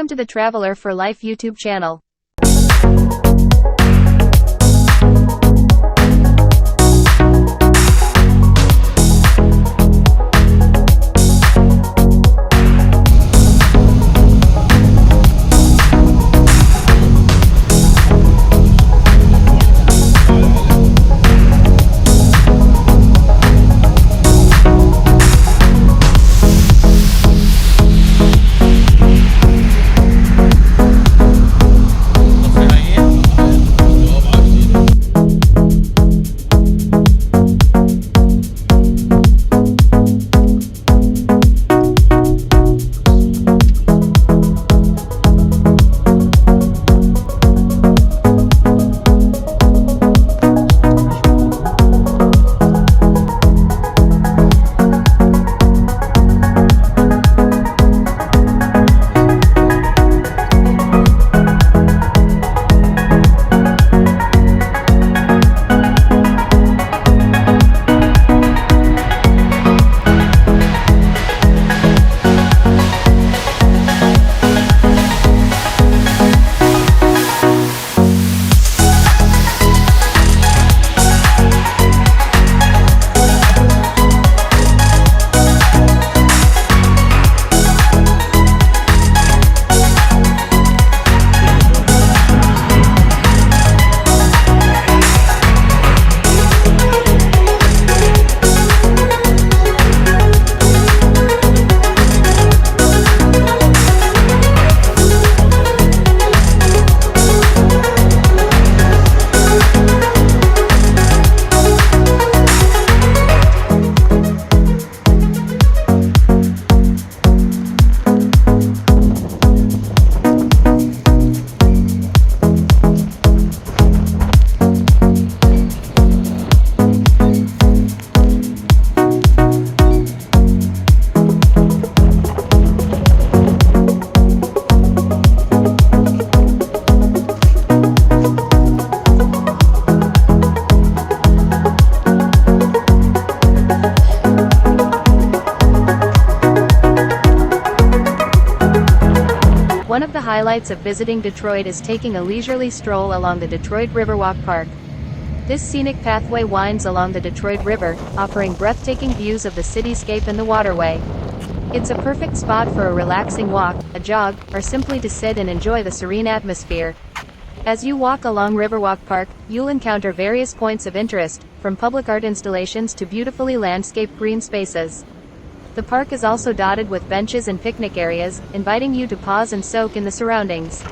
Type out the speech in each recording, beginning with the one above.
Welcome to the Traveler for Life YouTube channel. One of the highlights of visiting Detroit is taking a leisurely stroll along the Detroit Riverwalk Park. This scenic pathway winds along the Detroit River, offering breathtaking views of the cityscape and the waterway. It's a perfect spot for a relaxing walk, a jog, or simply to sit and enjoy the serene atmosphere. As you walk along Riverwalk Park, you'll encounter various points of interest, from public art installations to beautifully landscaped green spaces. The park is also dotted with benches and picnic areas, inviting you to pause and soak in the surroundings.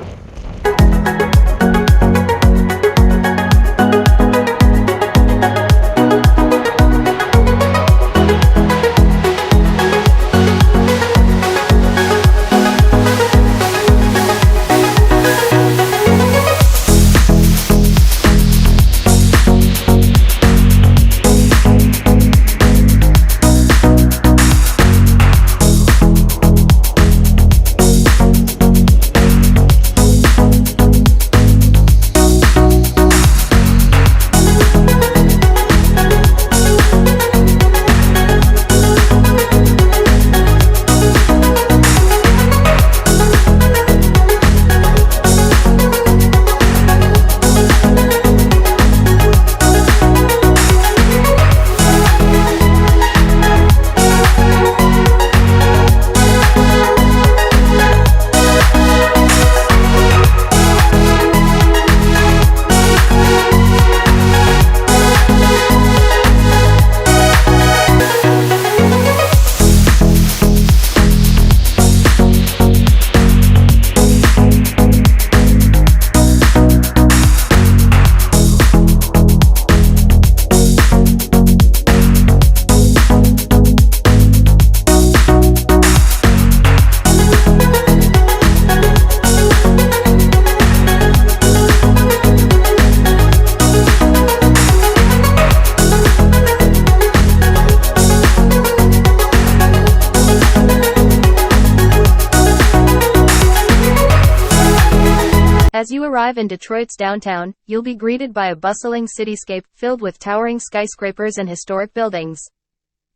As you arrive in Detroit's downtown, you'll be greeted by a bustling cityscape filled with towering skyscrapers and historic buildings.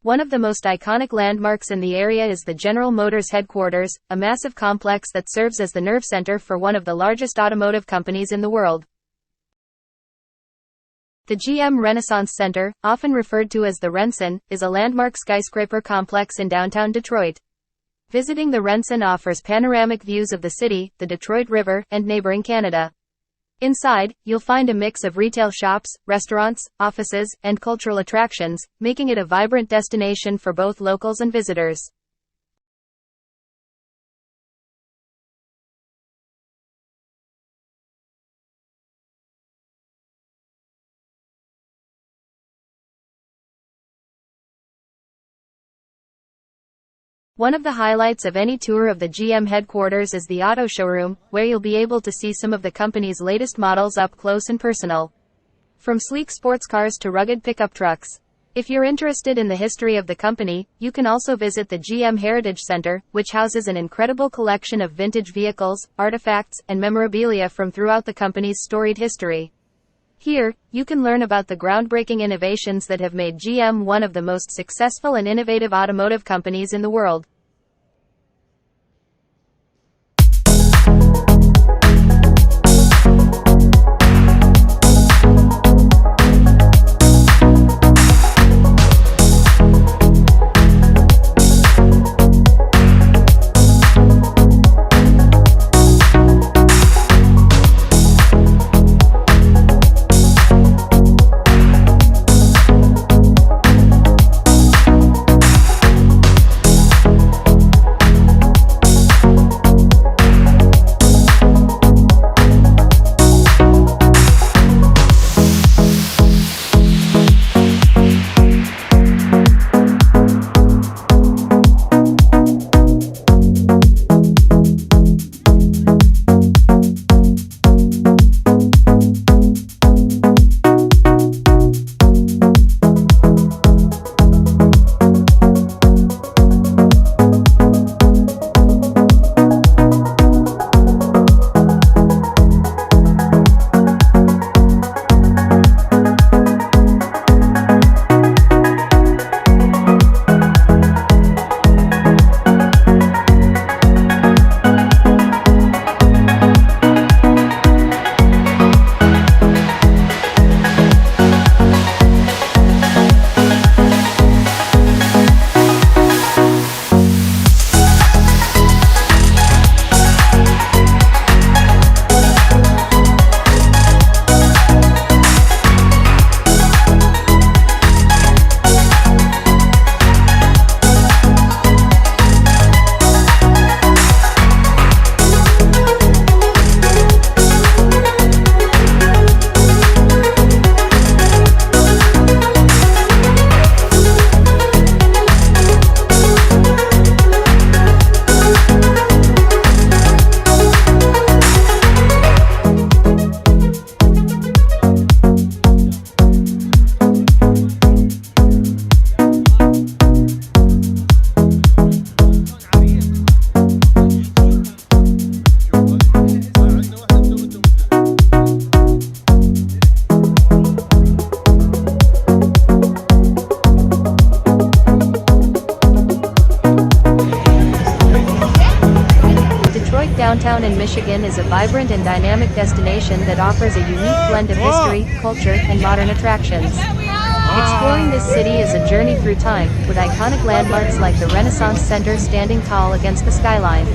One of the most iconic landmarks in the area is the General Motors headquarters, a massive complex that serves as the nerve center for one of the largest automotive companies in the world. The GM Renaissance Center, often referred to as the RenCen, is a landmark skyscraper complex in downtown Detroit. Visiting the RenCen offers panoramic views of the city, the Detroit River, and neighboring Canada. Inside, you'll find a mix of retail shops, restaurants, offices, and cultural attractions, making it a vibrant destination for both locals and visitors. One of the highlights of any tour of the GM headquarters is the auto showroom, where you'll be able to see some of the company's latest models up close and personal. From sleek sports cars to rugged pickup trucks. If you're interested in the history of the company, you can also visit the GM Heritage Center, which houses an incredible collection of vintage vehicles, artifacts, and memorabilia from throughout the company's storied history. Here, you can learn about the groundbreaking innovations that have made GM one of the most successful and innovative automotive companies in the world. Downtown in Michigan is a vibrant and dynamic destination that offers a unique blend of history, culture, and modern attractions. Exploring this city is a journey through time, with iconic landmarks like the Renaissance Center standing tall against the skyline.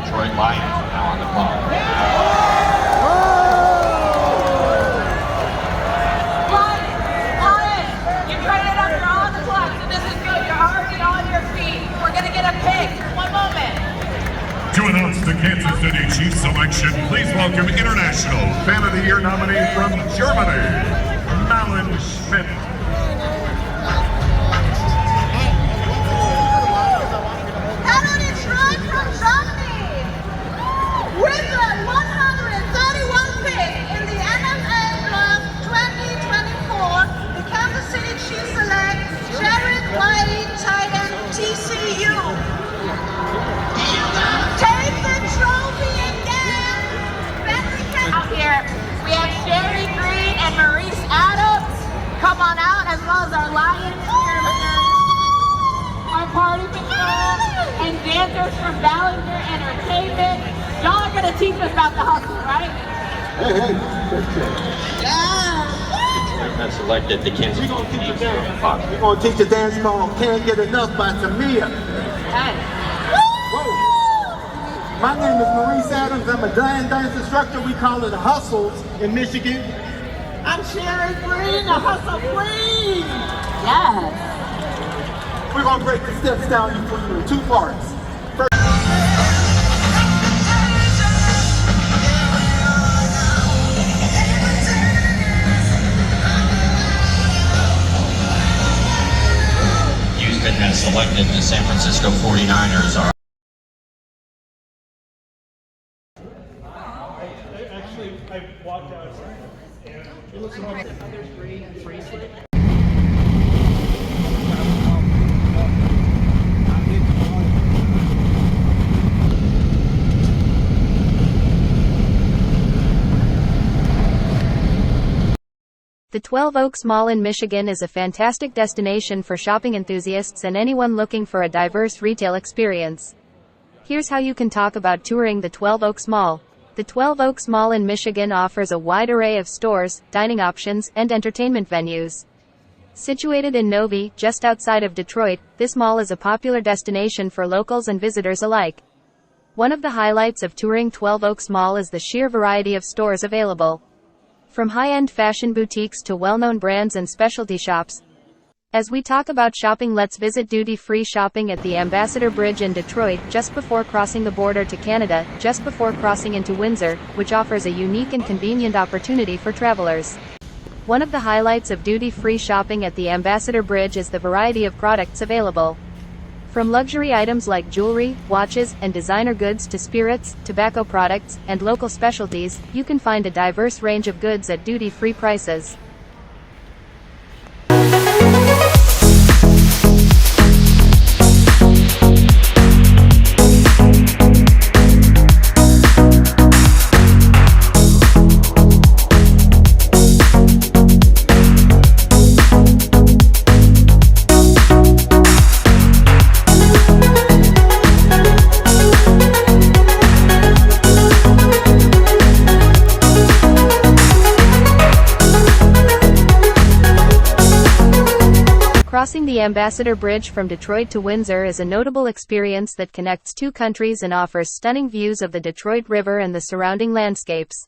Detroit Lions are now on the clock. Lions, you traded up, you're on the clock, so this is good. You're already on your feet. We're going to get a pick. One moment. To announce the Kansas City Chiefs selection, please welcome International Fan of the Year nominee from Germany, Malin Schmidt. Hello Detroit from Germany! With the 131 pick in the NFL Draft 2024, the Kansas City Chiefs select Jared Wiley, tight end, TCU. Take the trophy again! Out here, we have Sherry Green and Maurice Adams. Come on out, as well as our Lions cheerleaders, our party patrol, and dancers from Ballinger Entertainment. Y'all are gonna teach us about the hustle, right? Detroit has selected the Kansas City Chiefs. We're gonna teach a dance called Can't Get Enough by Tamia. Whoa. My name is Maurice Adams. I'm a dance instructor. We call it Hustles in Michigan. I'm Sherry Green, the Hustle Queen. Yes. We're gonna break the steps down for you in two parts. First, Houston has selected the San Francisco 49ers. I walked outside and it looks like another free bracelet. The 12 Oaks Mall in Michigan is a fantastic destination for shopping enthusiasts and anyone looking for a diverse retail experience. Here's how you can talk about touring the 12 Oaks Mall. The 12 Oaks Mall in Michigan offers a wide array of stores, dining options, and entertainment venues. Situated in Novi, just outside of Detroit, this mall is a popular destination for locals and visitors alike. One of the highlights of touring 12 Oaks Mall is the sheer variety of stores available. From high-end fashion boutiques to well-known brands and specialty shops. As we talk about shopping, let's visit duty-free shopping at the Ambassador Bridge in Detroit, just before crossing the border to Canada, just before crossing into Windsor, which offers a unique and convenient opportunity for travelers. One of the highlights of duty-free shopping at the Ambassador Bridge is the variety of products available. From luxury items like jewelry, watches, and designer goods to spirits, tobacco products, and local specialties, you can find a diverse range of goods at duty-free prices. Crossing the Ambassador Bridge from Detroit to Windsor is a notable experience that connects two countries and offers stunning views of the Detroit River and the surrounding landscapes.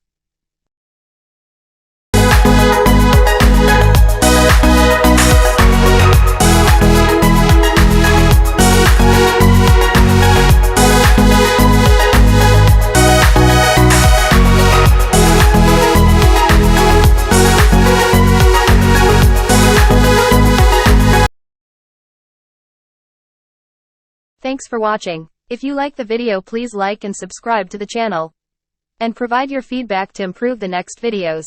Thanks for watching. If you like the video, please like and subscribe to the channel. And provide your feedback to improve the next videos.